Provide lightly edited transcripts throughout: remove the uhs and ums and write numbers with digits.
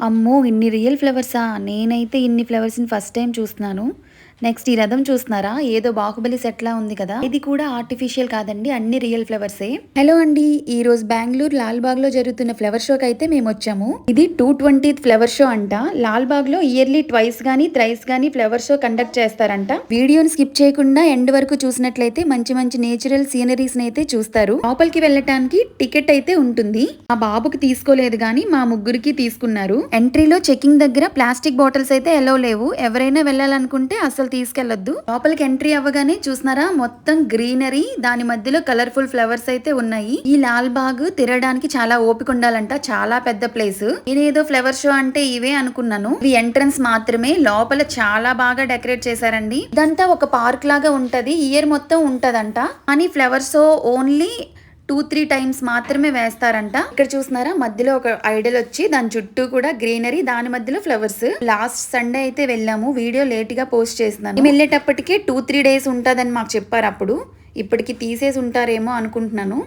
అమ్మో! ఇన్ని రియల్ ఫ్లవర్సా? నేనైతే ఇన్ని ఫ్లవర్స్‌ని ఫస్ట్ టైమ్ చూస్తున్నాను. నెక్స్ట్ ఈ రథం చూస్తున్నారా? ఏదో 'బాహుబలి' సెట్‌లా ఉంది కదా! ఇది కూడా ఆర్టిఫిషియల్ కాదండి. అన్ని రియల్ ఫ్లవర్సే. హలో అండి. ఈరోజు బెంగుళూరు లాల్‌బాగ్‌లో జరుగుతున్న ఫ్లవర్ షోకైతే మేమొచ్చాము. ఇది 220th ఫ్లవర్ షో అంట. లాల్‌బాగ్‌లో ఇయర్లీ ట్వైస్ గానీ, థ్రైస్ గానీ ఫ్లవర్ షో కండక్ట్ చేస్తారంట. వీడియోని స్కిప్ చేయకుండా ఎండ్ వరకు చూసినట్లయితే మంచి మంచి నేచురల్ సీనరీస్‌ని అయితే చూస్తారు. లోపలికి వెళ్ళటానికి టికెట్ అయితే ఉంటుంది. మా బాబుకి తీసుకోలేదు గానీ మా ముగ్గురికి తీసుకున్నారు. ఎంట్రీలో చెకింగ్ దగ్గర ప్లాస్టిక్ బాటిల్స్ అయితే ఎలో లేవు. ఎవరైనా వెళ్ళాలనుకుంటే అసలు తీసుకెళ్లొద్దు. లోపలికి ఎంట్రీ అవ్వగానే చూస్తున్నారా, మొత్తం గ్రీనరీ, దాని మధ్యలో కలర్ఫుల్ ఫ్లవర్స్ అయితే ఉన్నాయి. ఈ లాల్ బాగ్ తిరగడానికి చాలా ఓపిక ఉండాలంట. చాలా పెద్ద ప్లేస్. నేనేదో ఫ్లవర్ షో అంటే ఇవే అనుకున్నాను. ఇవి ఎంట్రన్స్ మాత్రమే. లోపల చాలా బాగా డెకరేట్ చేశారండి. ఇదంతా ఒక పార్క్ లాగా ఉంటది. ఇయర్ మొత్తం ఉంటదంట. కానీ ఫ్లవర్ షో ఓన్లీ 2-3 టైమ్స్ మాత్రమే వేస్తారంట. ఇక్కడ చూస్తున్నారా, మధ్యలో ఒక ఐడల్ వచ్చి దాని చుట్టూ కూడా గ్రీనరీ, దాని మధ్యలో ఫ్లవర్స్. లాస్ట్ సండే అయితే వెళ్ళాము. వీడియో లేట్ గా పోస్ట్ చేస్తున్నాను. మేము వెళ్ళేటప్పటికే 2-3 డేస్ ఉంటదని మాకు చెప్పారు. అప్పుడు ఇప్పటికి తీసేసి ఉంటారేమో అనుకుంటున్నాను.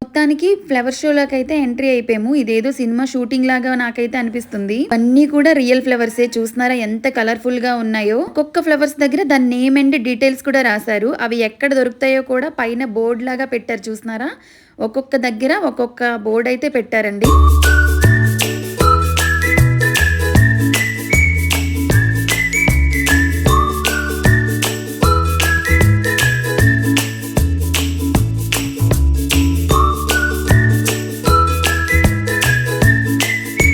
మొత్తానికి ఫ్లవర్ షోలోకి అయితే ఎంట్రీ అయిపోయాము. ఇదేదో సినిమా షూటింగ్ లాగా నాకైతే అనిపిస్తుంది. అన్ని కూడా రియల్ ఫ్లవర్సే. చూస్తున్నారా ఎంత కలర్ఫుల్ గా ఉన్నాయో. ఒక్కొక్క ఫ్లవర్స్ దగ్గర దాని నేమ్ అండ్ డీటెయిల్స్ కూడా రాశారు. అవి ఎక్కడ దొరుకుతాయో కూడా పైన బోర్డు లాగా పెట్టారు. చూస్తున్నారా, ఒక్కొక్క దగ్గర ఒక్కొక్క బోర్డు అయితే పెట్టారండి.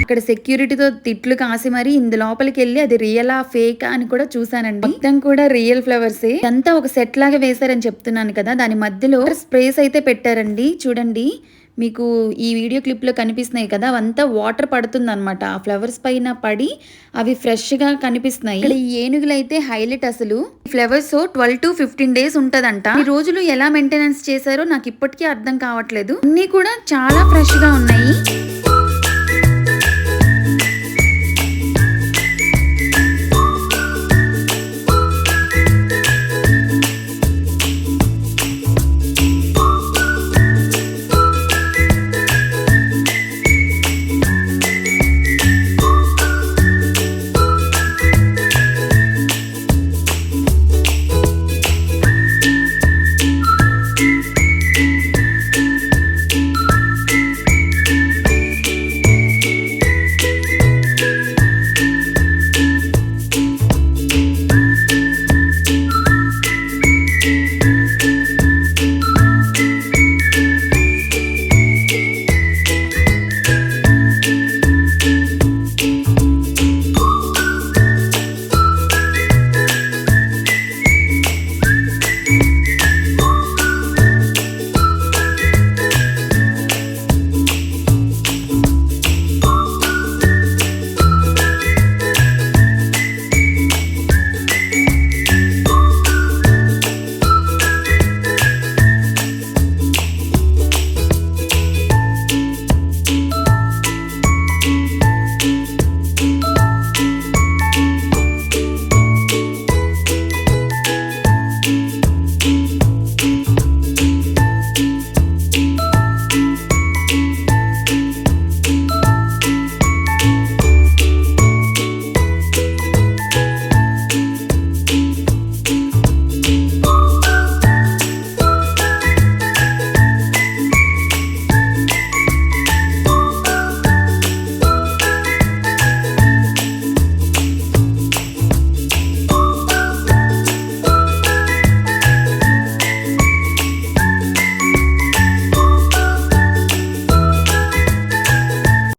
అక్కడ సెక్యూరిటీతో తిట్లు కాసి మరి ఇందు లోపలికి వెళ్ళి అది రియలా ఫేకా అని కూడా చూసానండి. మొత్తం కూడా రియల్ ఫ్లవర్సే. అంతా ఒక సెట్ లాగా వేశారని చెప్తున్నాను కదా. దాని మధ్యలో స్ప్రేస్ అయితే పెట్టారండి. చూడండి, మీకు ఈ వీడియో క్లిప్ లో కనిపిస్తున్నాయి కదా, అవంతా వాటర్ పడుతుంది అనమాట. ఆ ఫ్లవర్స్ పైన పడి అవి ఫ్రెష్ గా కనిపిస్తున్నాయి. ఇక్కడ ఈ ఏనుగులు అయితే హైలైట్. అసలు ఫ్లవర్స్ 12 to 15 డేస్ ఉంటదంట. ఈ రోజులు ఎలా మెయింటెనెన్స్ చేశారో నాకు ఇప్పటికీ అర్థం కావట్లేదు. అన్ని కూడా చాలా ఫ్రెష్ గా ఉన్నాయి.